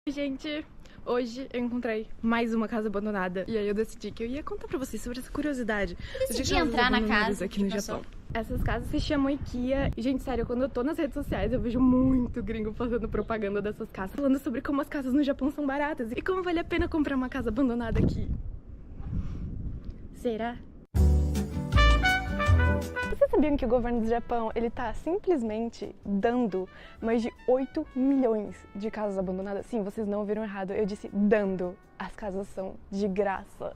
Gente, hoje eu encontrei mais uma casa abandonada e aí eu decidi que eu ia contar pra vocês sobre essa curiosidade. Eu decidi entrar na casa aqui no Japão. Essas casas se chamam IKEA e, gente, sério, quando eu tô nas redes sociais eu vejo muito gringo fazendo propaganda dessas casas, falando sobre como as casas no Japão são baratas e como vale a pena comprar uma casa abandonada aqui. Será? Vocês sabiam que o governo do Japão, ele tá simplesmente dando mais de 8 milhões de casas abandonadas? Sim, vocês não ouviram errado, eu disse dando. As casas são de graça.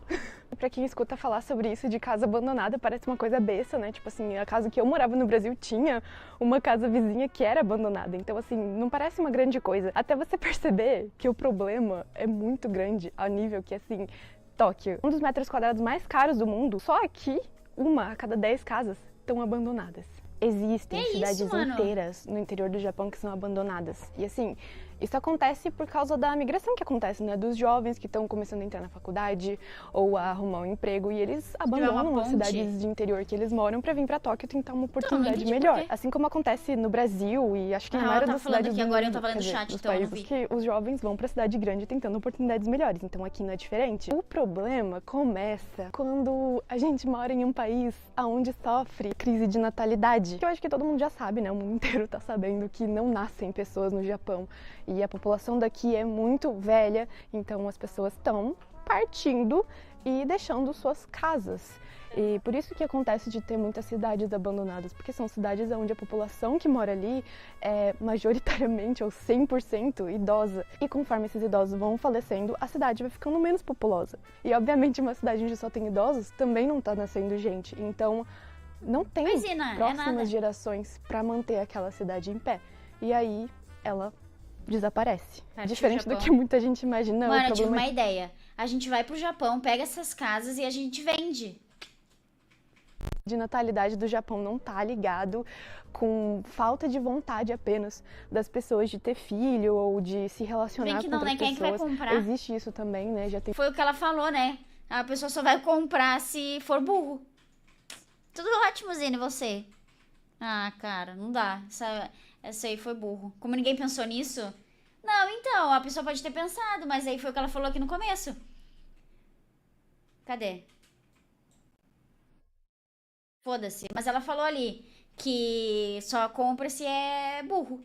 Pra quem escuta falar sobre isso de casa abandonada, parece uma coisa besta, né? Tipo assim, a casa que eu morava no Brasil tinha uma casa vizinha que era abandonada. Então, assim, não parece uma grande coisa. Até você perceber que o problema é muito grande, ao nível que, assim, Tóquio, um dos metros quadrados mais caros do mundo, só aqui, uma a cada 10 casas estão abandonadas. Existem cidades inteiras no interior do Japão que são abandonadas. E assim, isso acontece por causa da migração que acontece, né? Dos jovens que estão começando a entrar na faculdade ou a arrumar um emprego e eles abandonam as cidades de interior que eles moram pra vir pra Tóquio tentar uma oportunidade melhor. Assim como acontece no Brasil e acho que na maioria das cidades do agora eu tava lendo chat, dos países que os jovens vão pra cidade grande tentando oportunidades melhores. Então aqui não é diferente. O problema começa quando a gente mora em um país onde sofre crise de natalidade. Que eu acho que todo mundo já sabe, né? O mundo inteiro tá sabendo que não nascem pessoas no Japão. E a população daqui é muito velha, então as pessoas estão partindo e deixando suas casas. E por isso que acontece de ter muitas cidades abandonadas, porque são cidades onde a população que mora ali é majoritariamente ou 100% idosa. E conforme esses idosos vão falecendo, a cidade vai ficando menos populosa. E obviamente uma cidade onde só tem idosos também não tá nascendo gente. Então não tem próximas gerações para manter aquela cidade em pé. E aí ela desaparece. Diferente do que muita gente imagina. Mano, eu tive uma ideia. A gente vai pro Japão, pega essas casas e a gente vende. De natalidade do Japão não tá ligado com falta de vontade apenas das pessoas de ter filho ou de se relacionar com outras pessoas. Quem que vai comprar? Existe isso também, né? Já tem... Foi o que ela falou, né? A pessoa só vai comprar se for burro. Tudo ótimo, Zine, você. Ah, cara, não dá. Essa aí foi burro. Como ninguém pensou nisso? Não, então, a pessoa pode ter pensado, mas aí foi o que ela falou aqui no começo. Cadê? Foda-se. Mas ela falou ali que só compra se é burro.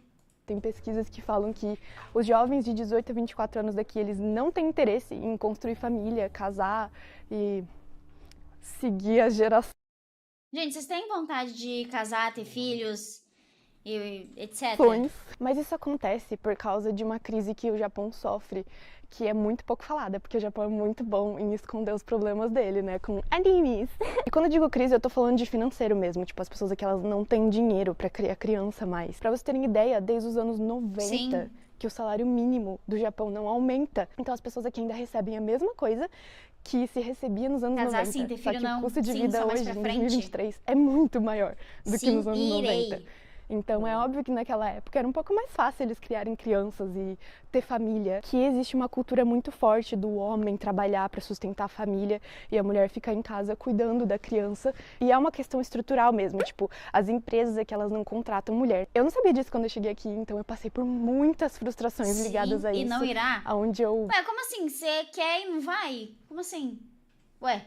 Tem pesquisas que falam que os jovens de 18 a 24 anos daqui, eles não têm interesse em construir família, casar e seguir as gerações. Gente, vocês têm vontade de casar, ter filhos e etc? Mas isso acontece por causa de uma crise que o Japão sofre, que é muito pouco falada, porque o Japão é muito bom em esconder os problemas dele, né, com animes. E quando eu digo crise, eu tô falando de financeiro mesmo, tipo, as pessoas aqui, elas não têm dinheiro pra criar criança mais. Pra vocês terem ideia, desde os anos 90, que o salário mínimo do Japão não aumenta. Então as pessoas aqui ainda recebem a mesma coisa que se recebia nos anos 90. Sim, ter filho, só que o custo de vida hoje, em 2023, é muito maior do que nos anos 90. Então é óbvio que naquela época era um pouco mais fácil eles criarem crianças e ter família. Que existe uma cultura muito forte do homem trabalhar para sustentar a família e a mulher ficar em casa cuidando da criança. E é uma questão estrutural mesmo, tipo, as empresas é que elas não contratam mulher. Eu não sabia disso quando eu cheguei aqui, então eu passei por muitas frustrações ligadas a isso. E não irá? Aonde eu... Ué, como assim? Você quer e não vai? Como assim? Ué?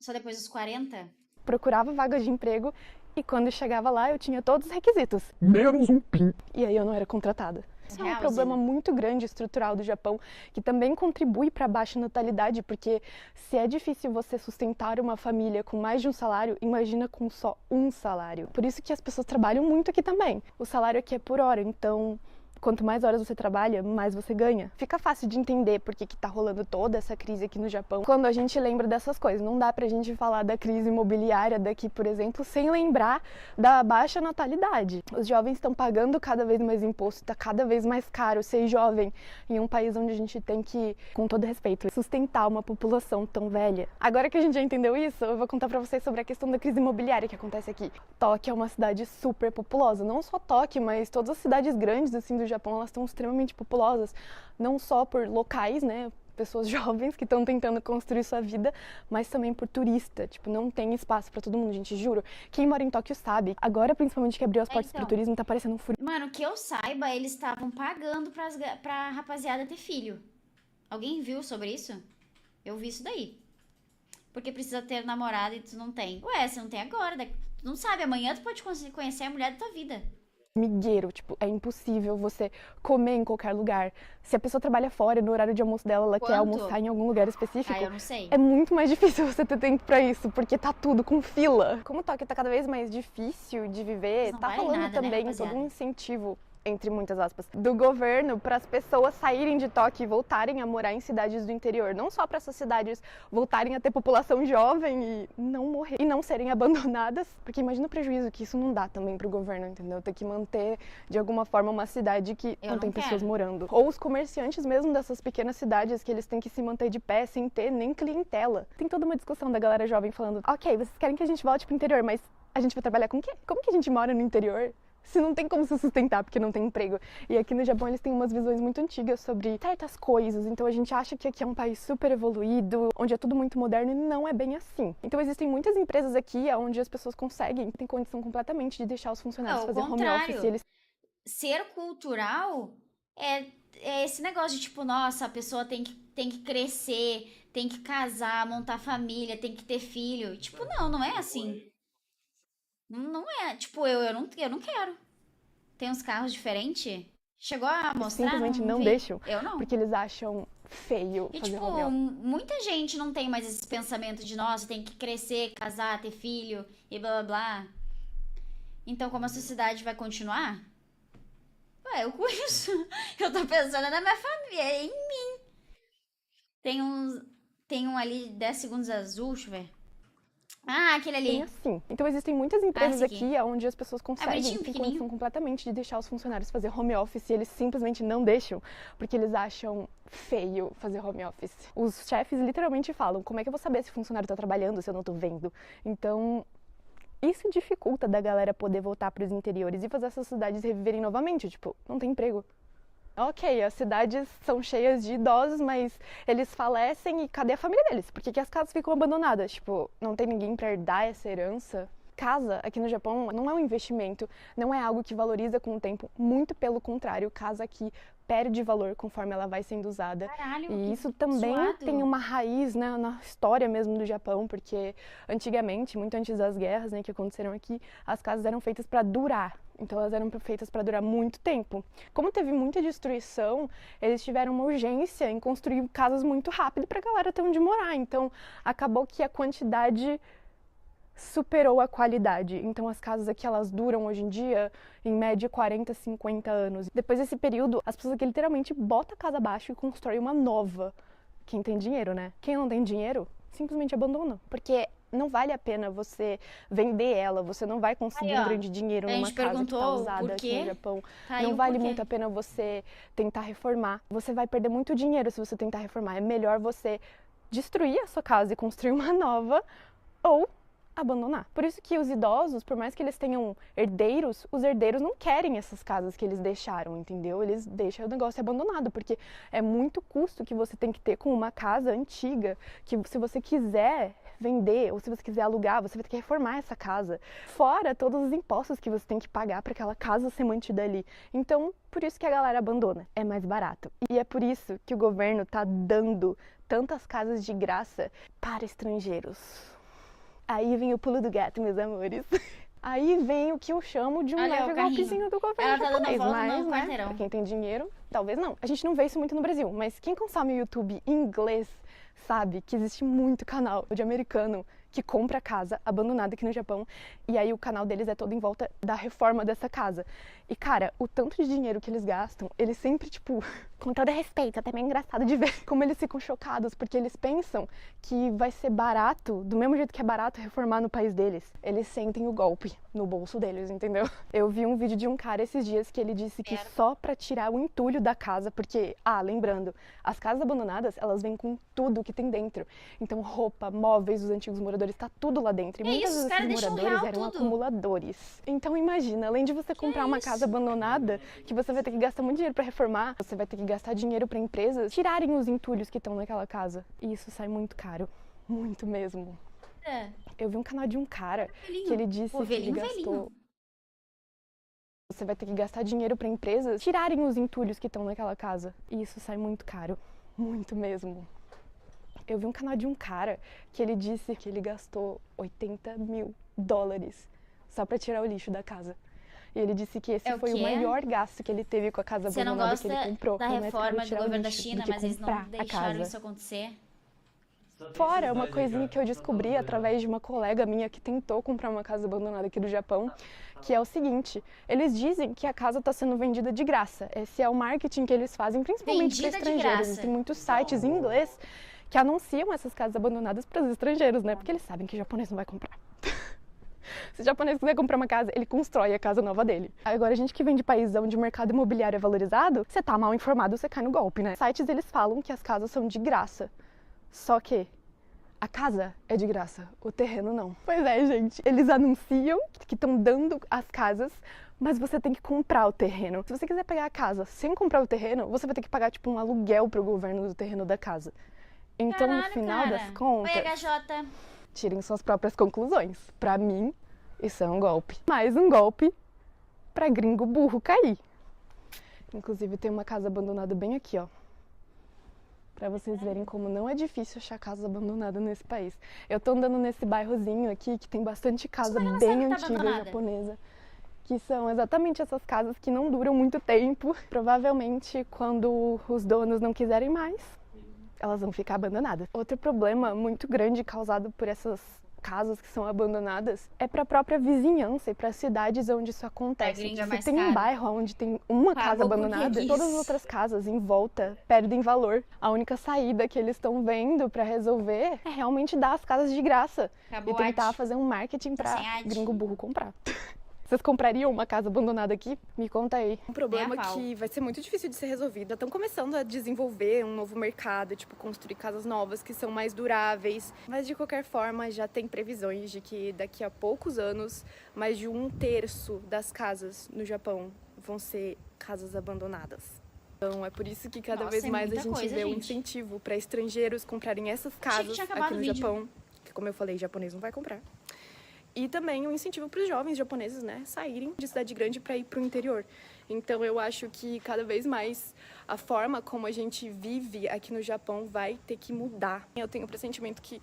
Só depois dos 40? Procurava vagas de emprego e quando chegava lá eu tinha todos os requisitos. Menos um PIN. E aí eu não era contratada. Isso é um problema muito grande estrutural do Japão, que também contribui para a baixa natalidade, porque se é difícil você sustentar uma família com mais de um salário, imagina com só um salário. Por isso que as pessoas trabalham muito aqui também. O salário aqui é por hora, então... Quanto mais horas você trabalha, mais você ganha. Fica fácil de entender por que tá rolando toda essa crise aqui no Japão. Quando a gente lembra dessas coisas, não dá pra gente falar da crise imobiliária daqui, por exemplo, sem lembrar da baixa natalidade. Os jovens estão pagando cada vez mais imposto, tá cada vez mais caro ser jovem em um país onde a gente tem que, com todo respeito, sustentar uma população tão velha. Agora que a gente já entendeu isso, eu vou contar pra vocês sobre a questão da crise imobiliária que acontece aqui. Tóquio é uma cidade super populosa, não só Tóquio, mas todas as cidades grandes assim do Japão, elas estão extremamente populosas, não só por locais, né, pessoas jovens que estão tentando construir sua vida, mas também por turista. Tipo, não tem espaço pra todo mundo, gente, juro. Quem mora em Tóquio sabe. Agora, principalmente que abriu as portas pro turismo, tá parecendo um furacão. Mano, que eu saiba, eles estavam pagando pra rapaziada ter filho. Alguém viu sobre isso? Eu vi isso daí. Porque precisa ter namorado e tu não tem. Ué, você não tem agora. Tu não sabe, amanhã tu pode conhecer a mulher da tua vida. Migueiro, tipo, é impossível você comer em qualquer lugar. Se a pessoa trabalha fora, no horário de almoço dela, ela quer almoçar em algum lugar específico, eu não sei. é muito mais difícil você ter tempo pra isso, porque tá tudo com fila. Como Tóquio tá cada vez mais difícil de viver, tá rolando também todo um incentivo, entre muitas aspas, do governo para as pessoas saírem de Tóquio e voltarem a morar em cidades do interior. Não só para essas cidades voltarem a ter população jovem e não morrer e não serem abandonadas, porque imagina o prejuízo que isso não dá também pro governo, entendeu? Ter que manter de alguma forma uma cidade que não tem pessoas morando. Ou os comerciantes mesmo dessas pequenas cidades que eles têm que se manter de pé sem ter nem clientela. Tem toda uma discussão da galera jovem falando: ok, vocês querem que a gente volte pro interior, mas a gente vai trabalhar com o quê? Como que a gente mora no interior se não tem como se sustentar porque não tem emprego? E aqui no Japão eles têm umas visões muito antigas sobre certas coisas, então a gente acha que aqui é um país super evoluído, onde é tudo muito moderno, e não é bem assim. Então existem muitas empresas aqui onde as pessoas conseguem, têm condição completamente de deixar os funcionários fazer home office. Eles... Ser cultural é esse negócio de tipo, nossa, a pessoa tem que crescer, tem que casar, montar família, tem que ter filho. Tipo, não é assim. Não é, tipo, eu não quero. Tem uns carros diferentes. Chegou a mostrar? Simplesmente não deixam. Eu não. Porque eles acham feio e, fazer tipo, home office. Muita gente não tem mais esse pensamento de, nossa, tem que crescer, casar, ter filho e blá blá blá. Então, como a sociedade vai continuar? Ué, eu com isso. Eu tô pensando na minha família, em mim. Tem um ali 10 segundos azul, deixa eu ver. Ah, aquele ali. Tem assim. Então existem muitas empresas aqui onde as pessoas conseguem, têm condição completamente de deixar os funcionários fazer home office e eles simplesmente não deixam, porque eles acham feio fazer home office. Os chefes literalmente falam: como é que eu vou saber se o funcionário tá trabalhando se eu não tô vendo? Então, isso dificulta da galera poder voltar pros interiores e fazer essas cidades reviverem novamente. Tipo, não tem emprego. Ok, as cidades são cheias de idosos, mas eles falecem e cadê a família deles? Por que as casas ficam abandonadas? Tipo, não tem ninguém pra herdar essa herança? Casa, aqui no Japão, não é um investimento, não é algo que valoriza com o tempo, muito pelo contrário, casa aqui perde valor conforme ela vai sendo usada. Caralho, e isso também tem uma raiz, né, na história mesmo do Japão, porque antigamente, muito antes das guerras, né, que aconteceram aqui, as casas eram feitas para durar. Então elas eram feitas para durar muito tempo. Como teve muita destruição, eles tiveram uma urgência em construir casas muito rápido para a galera ter onde morar. Então acabou que a quantidade superou a qualidade. Então as casas aqui, elas duram hoje em dia, em média, 40, 50 anos. Depois desse período, as pessoas aqui literalmente botam a casa abaixo e constroem uma nova. Quem tem dinheiro, né? Quem não tem dinheiro, simplesmente abandona. Porque não vale a pena você vender ela, você não vai conseguir um grande dinheiro numa casa que tá usada aqui no Japão. Não vale muito a pena você tentar reformar. Você vai perder muito dinheiro se você tentar reformar. É melhor você destruir a sua casa e construir uma nova, ou abandonar. Por isso que os idosos, por mais que eles tenham herdeiros, os herdeiros não querem essas casas que eles deixaram, entendeu? Eles deixam o negócio abandonado, porque é muito custo que você tem que ter com uma casa antiga, que se você quiser vender ou se você quiser alugar, você vai ter que reformar essa casa. Fora todos os impostos que você tem que pagar para aquela casa ser mantida ali. Então, por isso que a galera abandona. É mais barato. E é por isso que o governo tá dando tantas casas de graça para estrangeiros. Aí vem o pulo do gato, meus amores. Aí vem o que eu chamo de um leve golpezinho do governo japonês. Mas, né, pra quem tem dinheiro, talvez não. A gente não vê isso muito no Brasil, mas quem consome YouTube em inglês sabe que existe muito canal de americano que compra casa abandonada aqui no Japão, e aí o canal deles é todo em volta da reforma dessa casa. E, cara, o tanto de dinheiro que eles gastam, eles sempre, tipo, com todo respeito, até meio engraçado de ver como eles ficam chocados, porque eles pensam que vai ser barato, do mesmo jeito que é barato reformar no país deles. Eles sentem o golpe no bolso deles, entendeu? Eu vi um vídeo de um cara esses dias que ele disse que só pra tirar o entulho da casa, porque, lembrando, as casas abandonadas, elas vêm com tudo que tem dentro. Então, roupa, móveis dos antigos moradores, tá tudo lá dentro. E muitas vezes esses moradores eram acumuladores. Então, imagina, além de você comprar uma casa abandonada, que você vai ter que gastar muito dinheiro pra reformar, você vai ter que gastar dinheiro para empresas tirarem os entulhos que estão naquela casa. E isso sai muito caro. Muito mesmo. Eu vi um canal de um cara que ele disse que ele gastou... Você vai ter que gastar dinheiro para empresas tirarem os entulhos que estão naquela casa. E isso sai muito caro. Muito mesmo. Eu vi um canal de um cara que ele disse que ele gastou $80 mil só para tirar o lixo da casa. E ele disse que esse foi o maior gasto que ele teve com a casa abandonada que ele comprou. Você não gosta da reforma do governo da China, mas eles não deixaram isso acontecer? Fora, uma coisinha que eu descobri através de uma colega minha que tentou comprar uma casa abandonada aqui do Japão, que é o seguinte, eles dizem que a casa está sendo vendida de graça. Esse é o marketing que eles fazem, principalmente para estrangeiros. Tem muitos sites em inglês que anunciam essas casas abandonadas para os estrangeiros, né? Porque eles sabem que o japonês não vai comprar. Se o japonês quiser comprar uma casa, ele constrói a casa nova dele. Agora, a gente que vem de país onde o mercado imobiliário é valorizado, você tá mal informado, você cai no golpe, né? Os sites, eles falam que as casas são de graça. Só que a casa é de graça, o terreno não. Pois é, gente, eles anunciam que estão dando as casas, mas você tem que comprar o terreno. Se você quiser pegar a casa sem comprar o terreno, você vai ter que pagar, tipo, um aluguel pro governo do terreno da casa. Então, no final das contas... Oi, HJ. Tirem suas próprias conclusões. Pra mim, isso é um golpe. Mais um golpe pra gringo burro cair. Inclusive, tem uma casa abandonada bem aqui, ó. Pra vocês verem como não é difícil achar casa abandonada nesse país. Eu tô andando nesse bairrozinho aqui, que tem bastante casa bem antiga japonesa. Que são exatamente essas casas que não duram muito tempo. Provavelmente, quando os donos não quiserem mais, elas vão ficar abandonadas. Outro problema muito grande causado por essas casas que são abandonadas é para a própria vizinhança e para as cidades onde isso acontece. Se tem um bairro onde tem uma casa abandonada, todas as outras casas em volta perdem valor. A única saída que eles estão vendo para resolver é realmente dar as casas de graça e tentar fazer um marketing para gringo burro comprar. Vocês comprariam uma casa abandonada aqui? Me conta aí. Um problema que vai ser muito difícil de ser resolvido. Estão começando a desenvolver um novo mercado, tipo, construir casas novas que são mais duráveis. Mas, de qualquer forma, já tem previsões de que daqui a poucos anos, mais de 1/3 das casas no Japão vão ser casas abandonadas. Então, é por isso que cada vez mais a gente vê um incentivo para estrangeiros comprarem essas casas aqui no Japão. Que, como eu falei, japonês não vai comprar. E também um incentivo para os jovens japoneses, né, saírem de cidade grande para ir para o interior. Então eu acho que cada vez mais a forma como a gente vive aqui no Japão vai ter que mudar. Eu tenho o pressentimento que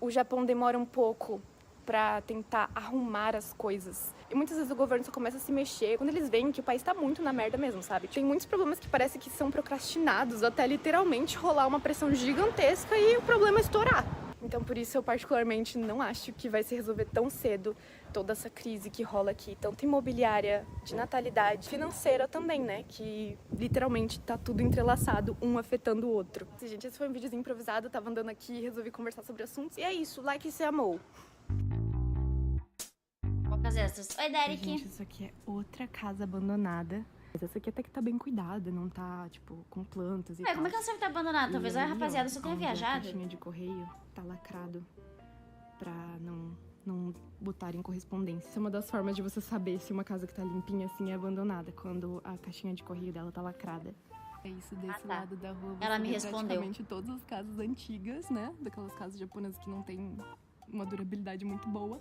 o Japão demora um pouco para tentar arrumar as coisas. E muitas vezes o governo só começa a se mexer quando eles veem que o país está muito na merda mesmo, sabe? Tem muitos problemas que parece que são procrastinados até literalmente rolar uma pressão gigantesca e o problema estourar. Então, por isso, eu particularmente não acho que vai se resolver tão cedo toda essa crise que rola aqui, tanto imobiliária, de natalidade, financeira também, né? Que literalmente tá tudo entrelaçado, um afetando o outro. Gente, esse foi um videozinho improvisado, eu tava andando aqui e resolvi conversar sobre assuntos. E é isso, like e se amou. Poucas extras. Oi, Derek. Gente, isso aqui é outra casa abandonada. Mas essa aqui até que tá bem cuidada, não tá, tipo, com plantas e tal. Como é que ela sabe que tá abandonada? Talvez a rapaziada só tenha viajado. A caixinha de correio tá lacrado pra não botarem correspondência. Isso é uma das formas de você saber se uma casa que tá limpinha assim é abandonada, quando a caixinha de correio dela tá lacrada. É isso, desse lado da rua. Ela me respondeu. Praticamente todas as casas antigas, né? Daquelas casas japonesas que não tem uma durabilidade muito boa.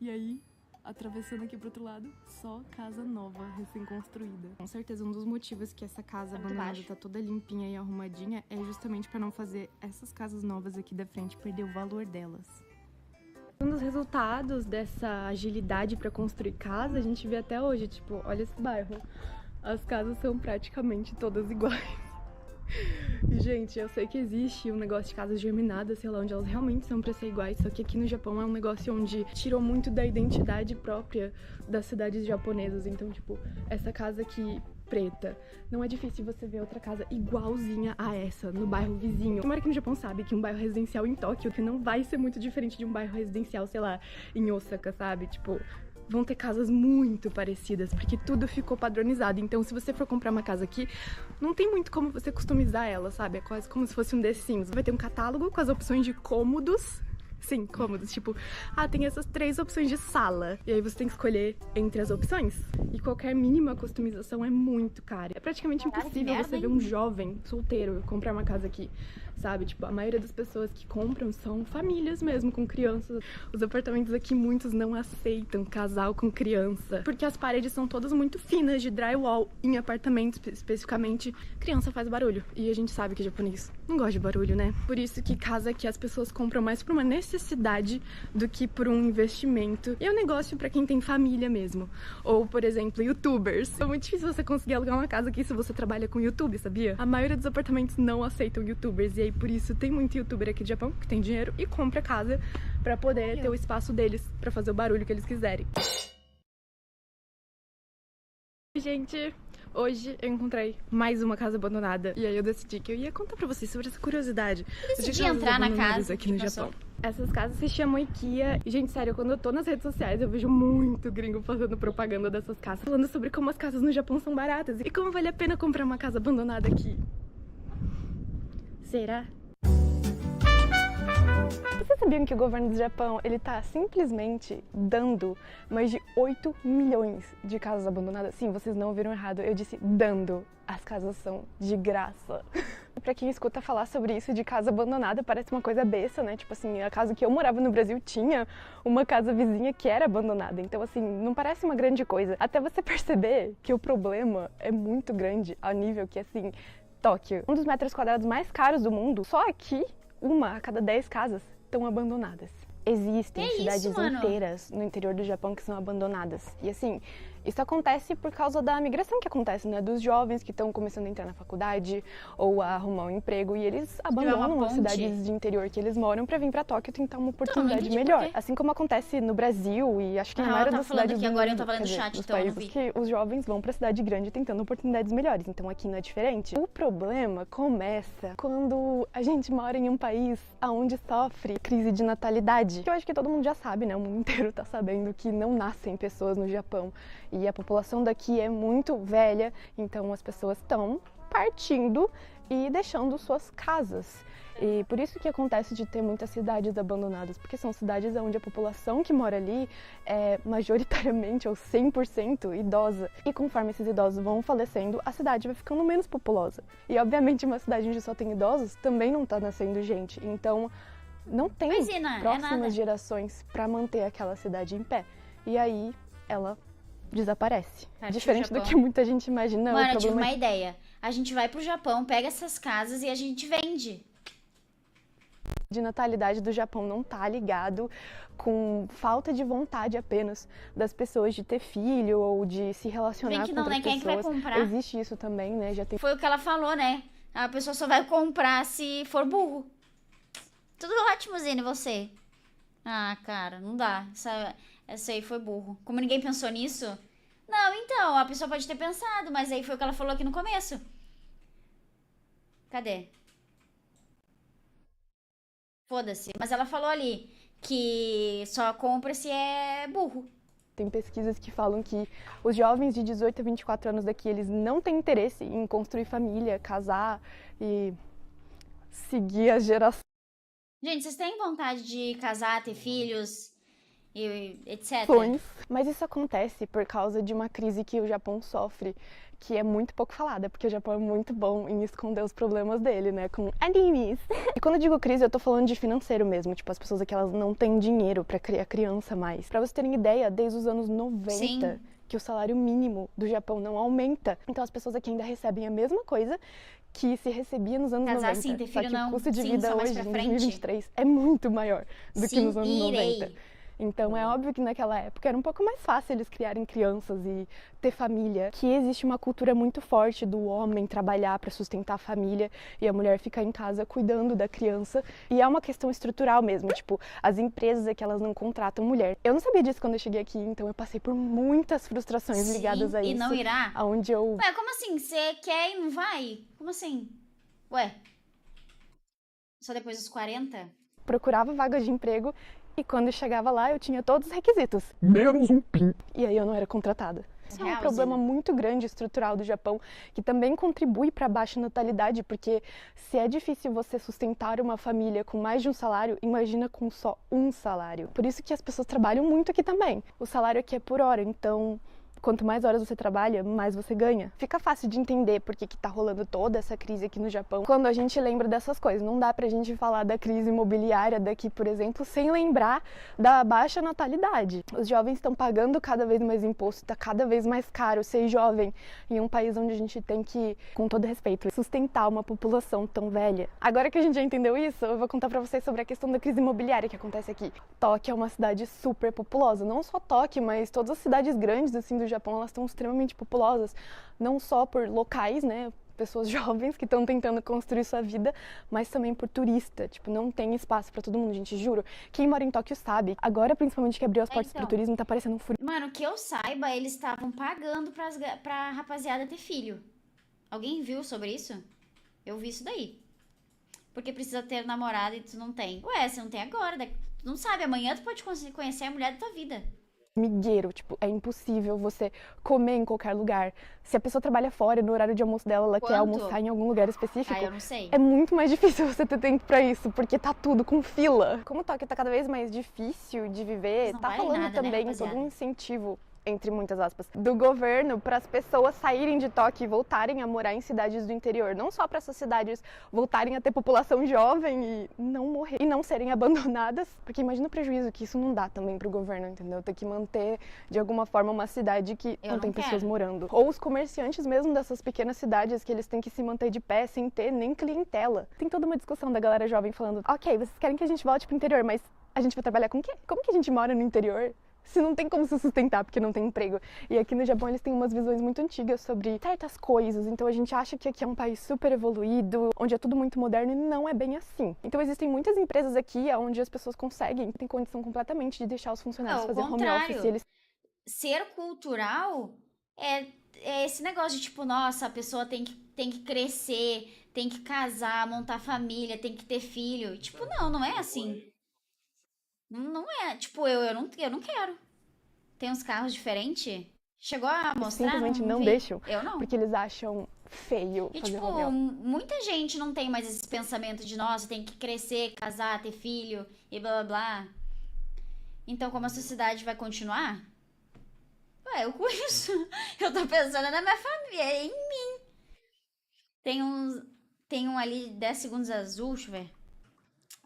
E aí, atravessando aqui pro outro lado, só casa nova, recém-construída. Com certeza, um dos motivos que essa casa abandonada tá toda limpinha e arrumadinha é justamente para não fazer essas casas novas aqui da frente perder o valor delas. Um dos resultados dessa agilidade para construir casa, a gente vê até hoje, tipo, olha esse bairro. As casas são praticamente todas iguais. E, gente, eu sei que existe um negócio de casas germinadas, sei lá, onde elas realmente são pra ser iguais, só que aqui no Japão é um negócio onde tirou muito da identidade própria das cidades japonesas. Então, tipo, essa casa aqui, preta, não é difícil você ver outra casa igualzinha a essa, no bairro vizinho. Quem mora aqui no Japão sabe que um bairro residencial em Tóquio que não vai ser muito diferente de um bairro residencial, sei lá, em Osaka, sabe? Tipo, vão ter casas muito parecidas, porque tudo ficou padronizado. Então, se você for comprar uma casa aqui, não tem muito como você customizar ela, sabe? É quase como se fosse um The Sims. Vai ter um catálogo com as opções de cômodos Sim, cômodos. Tipo, tem essas 3 opções de sala. E aí você tem que escolher entre as opções. E qualquer mínima customização é muito cara. É praticamente impossível você ver um jovem solteiro comprar uma casa aqui, sabe? Tipo, a maioria das pessoas que compram são famílias mesmo, com crianças. Os apartamentos aqui, muitos não aceitam casal com criança. Porque as paredes são todas muito finas, de drywall. Em apartamentos, especificamente, criança faz barulho. E a gente sabe que japonês não gosta de barulho, né? Por isso que casa aqui as pessoas compram mais por uma necessidade do que por um investimento. E é um negócio pra quem tem família mesmo. Ou, por exemplo, youtubers. É muito difícil você conseguir alugar uma casa aqui se você trabalha com YouTube, sabia? A maioria dos apartamentos não aceitam youtubers. E aí, por isso, tem muito youtuber aqui do Japão que tem dinheiro e compra casa pra poder ter o espaço deles, pra fazer o barulho que eles quiserem. Gente, hoje eu encontrei mais uma casa abandonada. E aí eu decidi que eu ia contar pra vocês sobre essa curiosidade. Eu decidi entrar na casa aqui no Japão. Essas casas se chamam IKEA. E, gente, sério, quando eu tô nas redes sociais, eu vejo muito gringo fazendo propaganda dessas casas, falando sobre como as casas no Japão são baratas e como vale a pena comprar uma casa abandonada aqui. Será? Vocês sabiam que o governo do Japão, ele tá simplesmente dando mais de 8 milhões de casas abandonadas? Sim, vocês não ouviram errado, eu disse dando. As casas são de graça. Pra quem escuta falar sobre isso de casa abandonada, parece uma coisa besta, né? Tipo assim, a casa que eu morava no Brasil tinha uma casa vizinha que era abandonada. Então, assim, não parece uma grande coisa. Até você perceber que o problema é muito grande, ao nível que, assim, Tóquio, um dos metros quadrados mais caros do mundo, só aqui, uma a cada 10 casas estão abandonadas. Existem cidades inteiras no interior do Japão que são abandonadas. E assim, isso acontece por causa da migração que acontece, né? Dos jovens que estão começando a entrar na faculdade ou a arrumar um emprego e eles abandonam as cidades de interior que eles moram pra vir pra Tóquio tentar uma oportunidade melhor. Assim como acontece no Brasil e acho que na maioria das cidades do agora eu tava lendo chat, dos países que os jovens vão pra cidade grande tentando oportunidades melhores. Então aqui não é diferente. O problema começa quando a gente mora em um país onde sofre crise de natalidade. Que eu acho que todo mundo já sabe, né? O mundo inteiro tá sabendo que não nascem pessoas no Japão. E a população daqui é muito velha, então as pessoas estão partindo e deixando suas casas. E por isso que acontece de ter muitas cidades abandonadas, porque são cidades onde a população que mora ali é majoritariamente ou 100% idosa. E conforme esses idosos vão falecendo, a cidade vai ficando menos populosa. E obviamente uma cidade onde só tem idosos também não tá nascendo gente. Então não tem próximas gerações para manter aquela cidade em pé. E aí ela desaparece. Diferente do que muita gente imagina. Mano, eu tive uma ideia. A gente vai pro Japão, pega essas casas e a gente vende. De natalidade do Japão não tá ligado com falta de vontade apenas das pessoas de ter filho ou de se relacionar com outras pessoas. Quem é que vai comprar? Existe isso também, né? Já tem... Foi o que ela falou, né? A pessoa só vai comprar se for burro. Tudo ótimo, Zine, você. Ah, cara, não dá. Essa aí foi burro. Como ninguém pensou nisso? Não, então, a pessoa pode ter pensado, mas aí foi o que ela falou aqui no começo. Cadê? Foda-se. Mas ela falou ali que só compra se é burro. Tem pesquisas que falam que os jovens de 18 a 24 anos daqui, eles não têm interesse em construir família, casar e seguir as gerações. Gente, vocês têm vontade de casar, ter filhos e etc? Mas isso acontece por causa de uma crise que o Japão sofre, que é muito pouco falada, porque o Japão é muito bom em esconder os problemas dele, né, com animes. E quando eu digo crise, eu tô falando de financeiro mesmo, tipo, as pessoas aqui, elas não têm dinheiro pra criar criança mais. Pra vocês terem ideia, desde os anos 90, Sim. que o salário mínimo do Japão não aumenta, então as pessoas aqui ainda recebem a mesma coisa que se recebia nos anos 90. Sim, ter filho, só que não. o custo de Sim, vida hoje, em 2023, é muito maior do que nos anos 90. Então é óbvio que naquela época era um pouco mais fácil eles criarem crianças e ter família. Que existe uma cultura muito forte do homem trabalhar para sustentar a família e a mulher ficar em casa cuidando da criança. E é uma questão estrutural mesmo, tipo, as empresas é que elas não contratam mulher. Eu não sabia disso quando eu cheguei aqui, então eu passei por muitas frustrações ligadas a isso. E não irá? Aonde eu... Ué, como assim? Você quer e não vai? Como assim? Ué? Só depois dos 40? Procurava vagas de emprego e quando eu chegava lá eu tinha todos os requisitos. Menos um PIN. E aí eu não era contratada. Isso é um problema muito grande estrutural do Japão, que também contribui para a baixa natalidade, porque se é difícil você sustentar uma família com mais de um salário, imagina com só um salário. Por isso que as pessoas trabalham muito aqui também. O salário aqui é por hora, então quanto mais horas você trabalha, mais você ganha. Fica fácil de entender por que tá rolando toda essa crise aqui no Japão quando a gente lembra dessas coisas. Não dá pra gente falar da crise imobiliária daqui, por exemplo, sem lembrar da baixa natalidade. Os jovens estão pagando cada vez mais imposto, tá cada vez mais caro ser jovem em um país onde a gente tem que, com todo respeito, sustentar uma população tão velha. Agora que a gente já entendeu isso, eu vou contar pra vocês sobre a questão da crise imobiliária que acontece aqui. Tóquio é uma cidade super populosa, não só Tóquio, mas todas as cidades grandes assim do Japão, elas estão extremamente populosas, não só por locais, né, pessoas jovens que estão tentando construir sua vida, mas também por turista, tipo, não tem espaço pra todo mundo, gente, juro. Quem mora em Tóquio sabe, agora principalmente que abriu as portas pro turismo, tá parecendo um furacão. Mano, que eu saiba, eles estavam pagando pra rapaziada ter filho. Alguém viu sobre isso? Eu vi isso daí. Porque precisa ter namorada e tu não tem. Ué, você não tem agora, tu não sabe, amanhã tu pode conhecer a mulher da tua vida. Migueiro, tipo, é impossível você comer em qualquer lugar. Se a pessoa trabalha fora, no horário de almoço dela, ela quer almoçar em algum lugar específico, eu não sei. É muito mais difícil você ter tempo pra isso, porque tá tudo com fila. Como Tóquio tá cada vez mais difícil de viver, tá falando também todo um incentivo, entre muitas aspas, do governo para as pessoas saírem de Tóquio e voltarem a morar em cidades do interior. Não só para essas cidades voltarem a ter população jovem e não morrer, e não serem abandonadas. Porque imagina o prejuízo que isso não dá também pro governo, entendeu? Ter que manter, de alguma forma, uma cidade que não tem pessoas morando. Ou os comerciantes mesmo dessas pequenas cidades, que eles têm que se manter de pé sem ter nem clientela. Tem toda uma discussão da galera jovem falando, ok, vocês querem que a gente volte pro interior, mas a gente vai trabalhar com o quê? Como que a gente mora no interior se não tem como se sustentar porque não tem emprego? E aqui no Japão eles têm umas visões muito antigas sobre certas coisas, então a gente acha que aqui é um país super evoluído, onde é tudo muito moderno, e não é bem assim. Então existem muitas empresas aqui onde as pessoas conseguem, têm condição completamente de deixar os funcionários fazer home office. Eles... Ser cultural é esse negócio de tipo, nossa, a pessoa tem que crescer, tem que casar, montar família, tem que ter filho. Tipo, não é assim. Não é, tipo, eu não quero. Tem uns carros diferentes. Chegou a mostrar? Simplesmente não deixam. Eu não. Porque eles acham feio e, fazer tipo, home office. Muita gente não tem mais esse pensamento de, nossa, tem que crescer, casar, ter filho e blá blá blá. Então, como a sociedade vai continuar? Ué, eu com isso. Eu tô pensando na minha família, em mim. Tem um ali 10 segundos azul, deixa eu ver.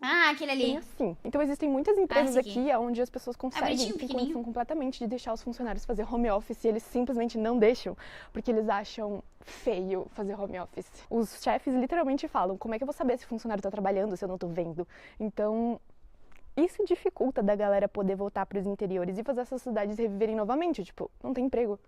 Ah, aquele ali. Tem assim. Então existem muitas empresas aqui onde as pessoas conseguem, têm condição completamente de deixar os funcionários fazer home office, e eles simplesmente não deixam, porque eles acham feio fazer home office. Os chefes literalmente falam, como é que eu vou saber se o funcionário tá trabalhando se eu não tô vendo? Então, isso dificulta da galera poder voltar pros interiores e fazer essas cidades reviverem novamente, tipo, não tem emprego.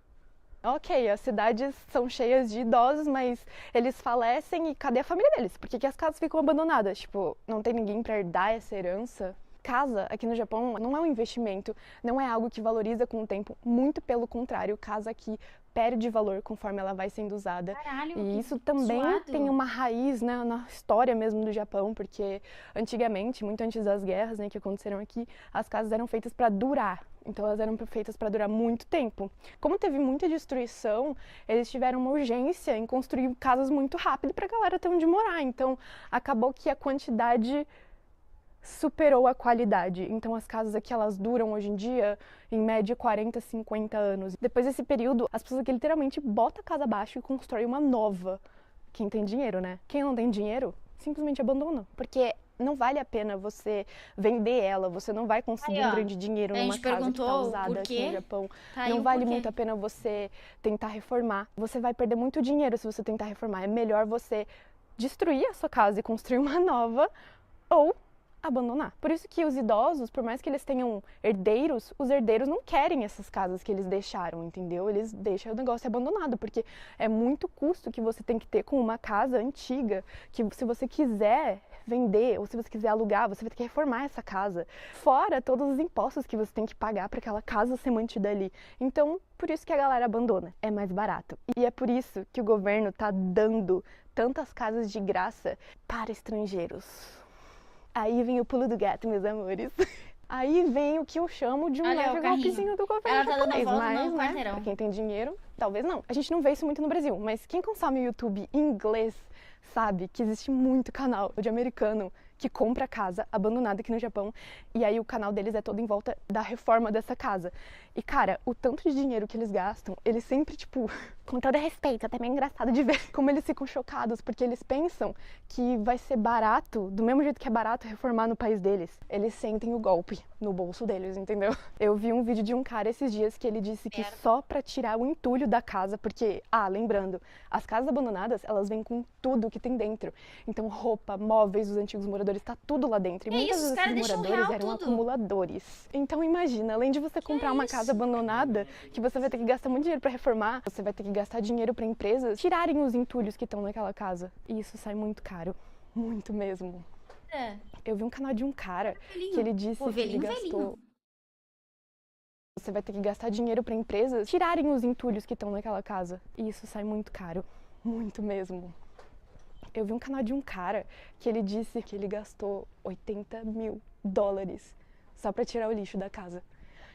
Ok, as cidades são cheias de idosos, mas eles falecem e cadê a família deles? Por que as casas ficam abandonadas? Tipo, não tem ninguém pra herdar essa herança? Casa, aqui no Japão, não é um investimento, não é algo que valoriza com o tempo, muito pelo contrário, casa aqui perde valor conforme ela vai sendo usada. Caralho, e isso também tem uma raiz, né, na história mesmo do Japão, porque antigamente, muito antes das guerras, né, que aconteceram aqui, as casas eram feitas para durar. Então elas eram feitas para durar muito tempo. Como teve muita destruição, eles tiveram uma urgência em construir casas muito rápido para a galera ter onde morar. Então acabou que a quantidade superou a qualidade. Então as casas aqui, elas duram hoje em dia, em média, 40, 50 anos. Depois desse período, as pessoas aqui literalmente botam a casa abaixo e constroem uma nova. Quem tem dinheiro, né? Quem não tem dinheiro, simplesmente abandona. Porque não vale a pena você vender ela, você não vai conseguir um grande dinheiro numa casa que tá usada aqui no Japão. Não vale muito a pena você tentar reformar. Você vai perder muito dinheiro se você tentar reformar. É melhor você destruir a sua casa e construir uma nova, ou abandonar. Por isso que os idosos, por mais que eles tenham herdeiros, os herdeiros não querem essas casas que eles deixaram, entendeu? Eles deixam o negócio abandonado, porque é muito custo que você tem que ter com uma casa antiga, que se você quiser vender ou se você quiser alugar, você vai ter que reformar essa casa. Fora todos os impostos que você tem que pagar para aquela casa ser mantida ali. Então, por isso que a galera abandona. É mais barato. E é por isso que o governo tá dando tantas casas de graça para estrangeiros. Aí vem o pulo do gato, meus amores. Aí vem o que eu chamo de um Olha leve o carrinho. golpezinho do governo Ela tá dando japonês. volta Mas, no né, quarteirão. pra quem tem dinheiro, talvez não. A gente não vê isso muito no Brasil, mas quem consome YouTube em inglês sabe que existe muito canal de americano que compra casa abandonada aqui no Japão, e aí o canal deles é todo em volta da reforma dessa casa. E, cara, o tanto de dinheiro que eles gastam, eles sempre, tipo, com todo respeito, até meio engraçado de ver como eles ficam chocados, porque eles pensam que vai ser barato, do mesmo jeito que é barato reformar no país deles. Eles sentem o golpe no bolso deles, entendeu? Eu vi um vídeo de um cara esses dias que ele disse que só pra tirar o entulho da casa, porque, lembrando, as casas abandonadas, elas vêm com tudo que tem dentro. Então, roupa, móveis dos antigos moradores, tá tudo lá dentro. E muitas isso, os vezes caras esses deixam moradores real eram tudo. acumuladores. Então, imagina, além de você comprar uma casa abandonada, que você vai ter que gastar muito dinheiro pra reformar, você vai ter que gastar dinheiro pra empresas tirarem os entulhos que estão naquela casa. E isso sai muito caro. Muito mesmo. Eu vi um canal de um cara que ele disse que ele gastou... Você vai ter que gastar dinheiro pra empresas tirarem os entulhos que estão naquela casa. E isso sai muito caro. Muito mesmo. Eu vi um canal de um cara que ele disse que ele gastou $80 mil só pra tirar o lixo da casa.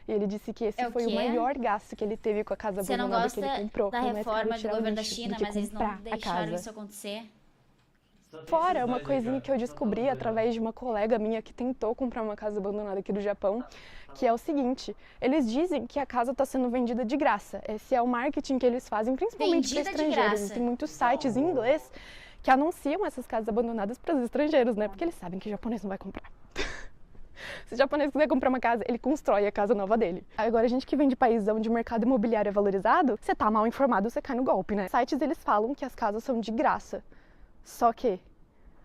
E ele disse que esse foi o maior gasto que ele teve com a casa abandonada que ele comprou. Da reforma do governo da China, mas eles não comprar a deixaram casa. isso acontecer. Fora uma coisinha que eu descobri através de uma colega minha que tentou comprar uma casa abandonada aqui do Japão, que é o seguinte: eles dizem que a casa está sendo vendida de graça. Esse é o marketing que eles fazem, principalmente para estrangeiros. Tem muitos sites em inglês que anunciam essas casas abandonadas para os estrangeiros, né? Porque eles sabem que o japonês não vai comprar. Se o japonês quiser comprar uma casa, ele constrói a casa nova dele. Agora, a gente que vem de país onde o mercado imobiliário é valorizado, você tá mal informado, você cai no golpe, né? Sites, eles falam que as casas são de graça. Só que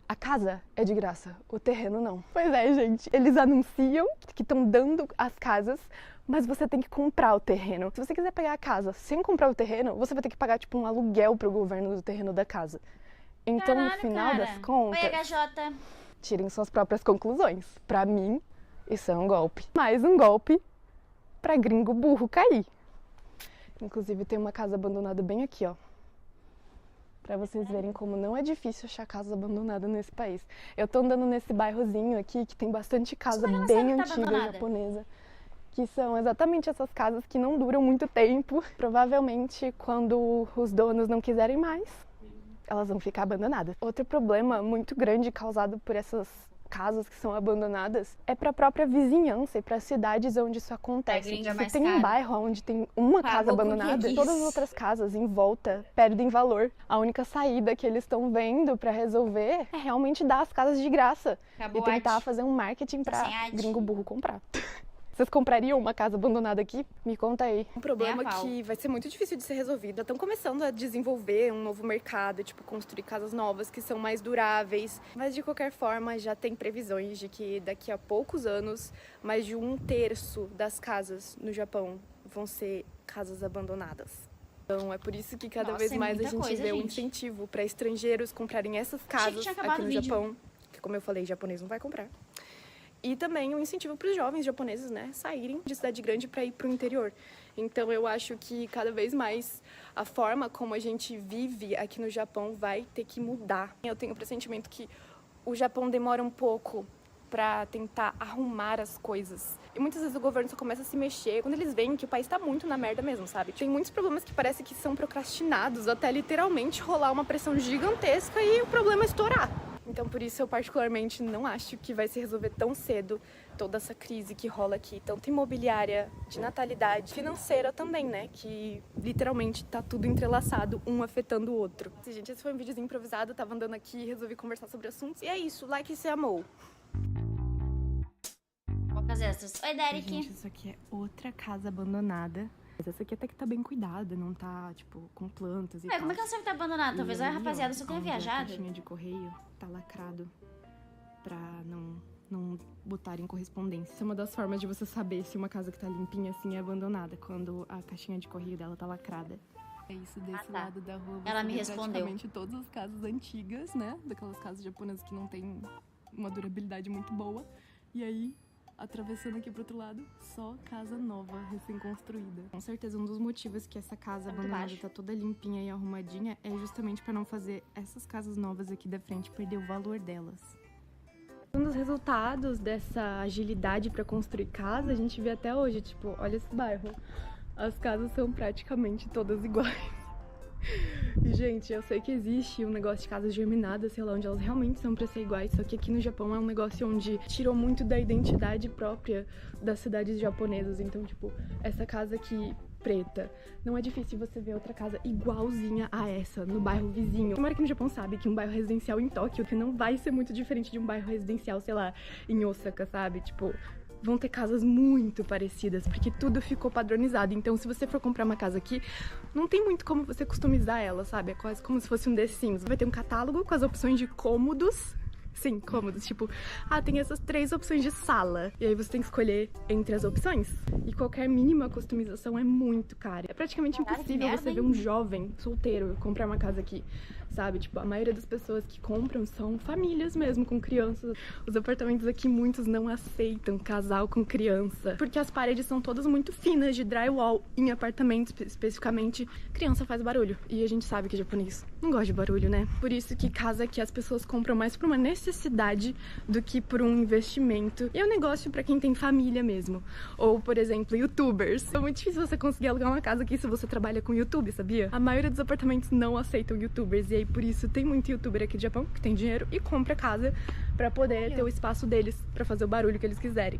a casa é de graça, o terreno não. Pois é, gente. Eles anunciam que estão dando as casas, mas você tem que comprar o terreno. Se você quiser pegar a casa sem comprar o terreno, você vai ter que pagar, tipo, um aluguel pro governo do terreno da casa. Então, no final das contas... Oi, HJ. Tirem suas próprias conclusões. Pra mim, isso é um golpe. Mais um golpe pra gringo burro cair. Inclusive, tem uma casa abandonada bem aqui, ó. Pra vocês verem como não é difícil achar casa abandonada nesse país. Eu tô andando nesse bairrozinho aqui, que tem bastante casa bem antiga japonesa. Que são exatamente essas casas que não duram muito tempo. Provavelmente, quando os donos não quiserem mais, elas vão ficar abandonadas. Outro problema muito grande causado por essas casas que são abandonadas é para a própria vizinhança e para as cidades onde isso acontece. Se tem um bairro onde tem uma casa abandonada, todas as outras casas em volta perdem valor. A única saída que eles estão vendo para resolver é realmente dar as casas de graça e tentar fazer um marketing para gringo burro comprar. Vocês comprariam uma casa abandonada aqui? Me conta aí. Um problema que vai ser muito difícil de ser resolvido. Estão começando a desenvolver um novo mercado, tipo, construir casas novas que são mais duráveis. Mas, de qualquer forma, já tem previsões de que daqui a poucos anos, mais de 1/3 das casas no Japão vão ser casas abandonadas. Então, é por isso que cada vez mais a gente vê um incentivo para estrangeiros comprarem essas casas aqui no Japão. Que, como eu falei, japonês não vai comprar. E também um incentivo para os jovens japoneses, né, saírem de cidade grande para ir para o interior. Então eu acho que cada vez mais a forma como a gente vive aqui no Japão vai ter que mudar. Eu tenho o pressentimento que o Japão demora um pouco para tentar arrumar as coisas. E muitas vezes o governo só começa a se mexer quando eles veem que o país tá muito na merda mesmo, sabe? Tem muitos problemas que parece que são procrastinados até literalmente rolar uma pressão gigantesca e o problema estourar. Então, por isso, eu particularmente não acho que vai se resolver tão cedo toda essa crise que rola aqui, tanto imobiliária, de natalidade, financeira também, né? Que literalmente tá tudo entrelaçado, um afetando o outro. Gente, esse foi um videozinho improvisado, eu tava andando aqui e resolvi conversar sobre assuntos. E é isso, like e se amou. Poucas essas. Oi, Derek. Gente, isso aqui é outra casa abandonada. Mas essa aqui até que tá bem cuidada, não tá, tipo, com plantas e tal. Como é que ela sabe que tá abandonada? Talvez a rapaziada só tenha viajado. A caixinha de correio tá lacrado pra não botarem correspondência. Isso é uma das formas de você saber se uma casa que tá limpinha assim é abandonada, quando a caixinha de correio dela tá lacrada. É isso, desse lado da rua. Ela me respondeu. Praticamente todas as casas antigas, né? Daquelas casas japonesas que não tem uma durabilidade muito boa. E aí, atravessando aqui pro outro lado, só casa nova, recém-construída. Com certeza, um dos motivos que essa casa abandonada tá toda limpinha e arrumadinha é justamente pra não fazer essas casas novas aqui da frente perder o valor delas. Um dos resultados dessa agilidade para construir casa, a gente vê até hoje, tipo, olha esse bairro. As casas são praticamente todas iguais. E, gente, eu sei que existe um negócio de casas germinadas, sei lá, onde elas realmente são pra ser iguais, só que aqui no Japão é um negócio onde tirou muito da identidade própria das cidades japonesas. Então, tipo, essa casa aqui preta, não é difícil você ver outra casa igualzinha a essa no bairro vizinho. Como é que no Japão sabe que um bairro residencial em Tóquio que não vai ser muito diferente de um bairro residencial, sei lá, em Osaka, sabe? Tipo, vão ter casas muito parecidas, porque tudo ficou padronizado. Então, se você for comprar uma casa aqui, não tem muito como você customizar ela, sabe? É quase como se fosse um The Sims. Vai ter um catálogo com as opções de cômodos. Sim, cômodos. Tipo, tem essas 3 opções de sala. E aí você tem que escolher entre as opções. E qualquer mínima customização é muito cara. É praticamente impossível você ver um jovem solteiro comprar uma casa aqui, sabe? Tipo, a maioria das pessoas que compram são famílias mesmo, com crianças. Os apartamentos aqui, muitos não aceitam casal com criança. Porque as paredes são todas muito finas, de drywall. Em apartamentos, especificamente, criança faz barulho. E a gente sabe que japonês não gosta de barulho, né? Por isso que casa aqui as pessoas compram mais por uma necessidade do que por um investimento. E é um negócio pra quem tem família mesmo. Ou, por exemplo, youtubers. É muito difícil você conseguir alugar uma casa aqui se você trabalha com YouTube, sabia? A maioria dos apartamentos não aceitam youtubers. E aí, por isso, tem muito youtuber aqui do Japão que tem dinheiro e compra casa pra poder ter o espaço deles pra fazer o barulho que eles quiserem.